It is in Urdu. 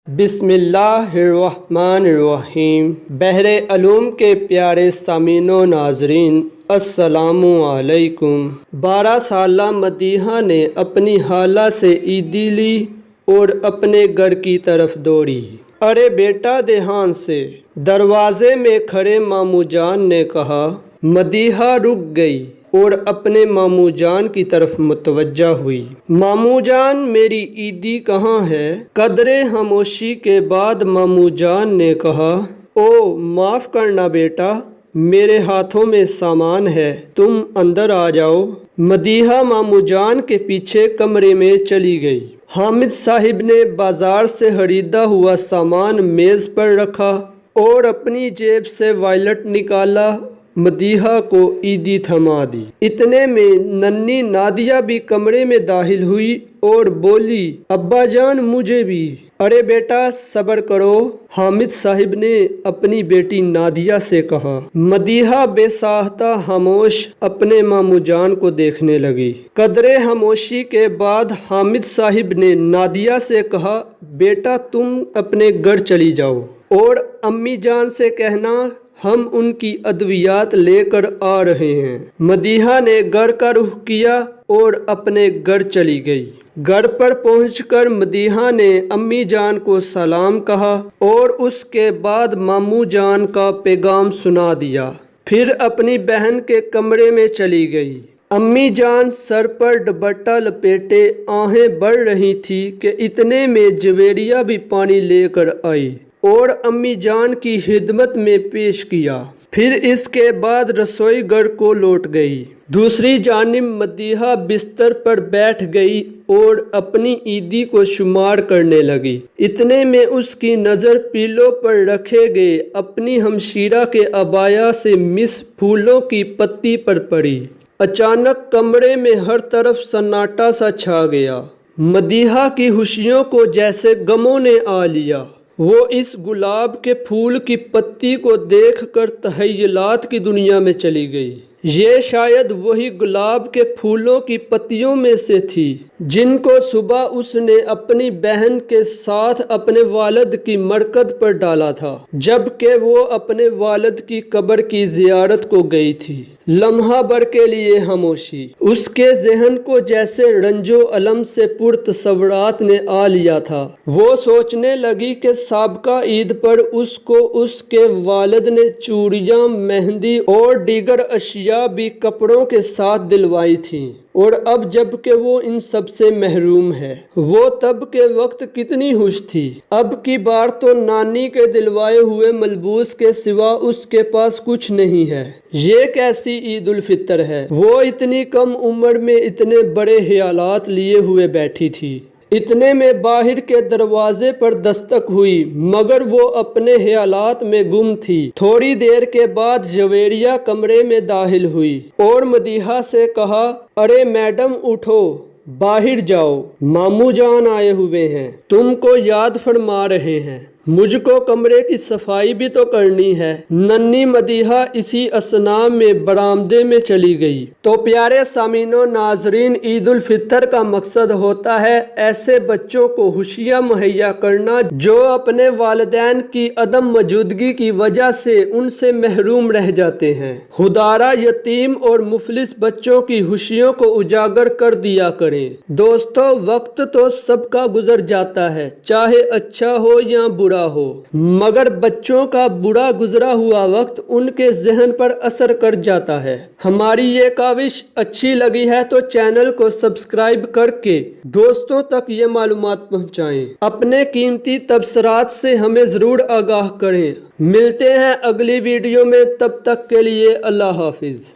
بسم اللہ الرحمن الرحیم۔ بحر علوم کے پیارے سامعین و ناظرین، السلام علیکم۔ 12 سالہ مدیحہ نے اپنی خالہ سے عیدی لی اور اپنے گھر کی طرف دوڑی۔ ارے بیٹا دھیان سے، دروازے میں کھڑے ماموں جان نے کہا۔ مدیحہ رک گئی اور اپنے ماموں جان کی طرف متوجہ ہوئی۔ ماموں جان، میری عیدی کہاں ہے؟ قدرے خاموشی کے بعد ماموں جان نے کہا، او معاف کرنا بیٹا، میرے ہاتھوں میں سامان ہے، تم اندر آ جاؤ۔ مدیحہ ماموں جان کے پیچھے کمرے میں چلی گئی۔ حامد صاحب نے بازار سے خریدا ہوا سامان میز پر رکھا اور اپنی جیب سے وائلٹ نکالا۔ مدیحہ کو عیدی تھما دی۔ اتنے میں ننھی نادیہ بھی کمرے میں داخل ہوئی اور بولی، ابا جان مجھے بھی۔ ارے بیٹا صبر کرو، حامد صاحب نے اپنی بیٹی نادیہ سے کہا۔ مدیحہ بے ساختہ خاموش اپنے ماموں جان کو دیکھنے لگی۔ قدرے خاموشی کے بعد حامد صاحب نے نادیہ سے کہا، بیٹا تم اپنے گھر چلی جاؤ اور امی جان سے کہنا ہم ان کی ادویات لے کر آ رہے ہیں۔ مدیحہ نے گھر کا رخ کیا اور اپنے گھر چلی گئی۔ گھر پر پہنچ کر مدیحہ نے امی جان کو سلام کہا اور اس کے بعد ماموں جان کا پیغام سنا دیا۔ پھر اپنی بہن کے کمرے میں چلی گئی۔ امی جان سر پر دوپٹہ لپیٹے آہیں بڑھ رہی تھی کہ اتنے میں جویریہ بھی پانی لے کر آئی اور امی جان کی خدمت میں پیش کیا۔ پھر اس کے بعد رسوئی گھر کو لوٹ گئی۔ دوسری جانب مدیحہ بستر پر بیٹھ گئی اور اپنی عیدی کو شمار کرنے لگی۔ اتنے میں اس کی نظر پیلو پر رکھے گئے اپنی ہمشیرہ کے عبایا سے مس پھولوں کی پتی پر پڑی۔ اچانک کمرے میں ہر طرف سناٹا سا چھا گیا۔ مدیحہ کی خوشیوں کو جیسے غموں نے آ لیا۔ وہ اس گلاب کے پھول کی پتی کو دیکھ کر تخیلات کی دنیا میں چلی گئی۔ یہ شاید وہی گلاب کے پھولوں کی پتیوں میں سے تھی جن کو صبح اس نے اپنی بہن کے ساتھ اپنے والد کی مرکز پر ڈالا تھا جب کہ وہ اپنے والد کی قبر کی زیارت کو گئی تھی۔ لمحہ بھر کے لیے خاموشی۔ اس کے ذہن کو جیسے رنج و الم سے پر تصورات نے آ لیا تھا۔ وہ سوچنے لگی کہ سابقہ عید پر اس کو اس کے والد نے چوڑیاں، مہندی اور دیگر اشیاء بھی کپڑوں کے ساتھ دلوائی تھیں، اور اب جب کہ وہ ان سب سے محروم ہے، وہ تب کے وقت کتنی خوش تھی۔ اب کی بار تو نانی کے دلوائے ہوئے ملبوس کے سوا اس کے پاس کچھ نہیں ہے۔ یہ کیسی عید الفطر ہے؟ وہ اتنی کم عمر میں اتنے بڑے خیالات لیے ہوئے بیٹھی تھی۔ اتنے میں باہر کے دروازے پر دستک ہوئی، مگر وہ اپنے خیالات میں گم تھی۔ تھوڑی دیر کے بعد جویریہ کمرے میں داخل ہوئی اور مدیحہ سے کہا، ارے میڈم اٹھو، باہر جاؤ، ماموں جان آئے ہوئے ہیں، تم کو یاد فرما رہے ہیں، مجھ کو کمرے کی صفائی بھی تو کرنی ہے۔ ننھی مدیحہ اسی اثناء میں برآمدے میں چلی گئی۔ تو پیارے سامعین و ناظرین، عید الفطر کا مقصد ہوتا ہے ایسے بچوں کو خوشیاں مہیا کرنا جو اپنے والدین کی عدم موجودگی کی وجہ سے ان سے محروم رہ جاتے ہیں۔ خدارا یتیم اور مفلس بچوں کی خوشیوں کو اجاگر کر دیا کریں۔ دوستو، وقت تو سب کا گزر جاتا ہے، چاہے اچھا ہو یا برا ہو، مگر بچوں کا برا گزرا ہوا وقت ان کے ذہن پر اثر کر جاتا ہے۔ ہماری یہ کاوش اچھی لگی ہے تو چینل کو سبسکرائب کر کے دوستوں تک یہ معلومات پہنچائیں۔ اپنے قیمتی تبصرات سے ہمیں ضرور آگاہ کریں۔ ملتے ہیں اگلی ویڈیو میں، تب تک کے لیے اللہ حافظ۔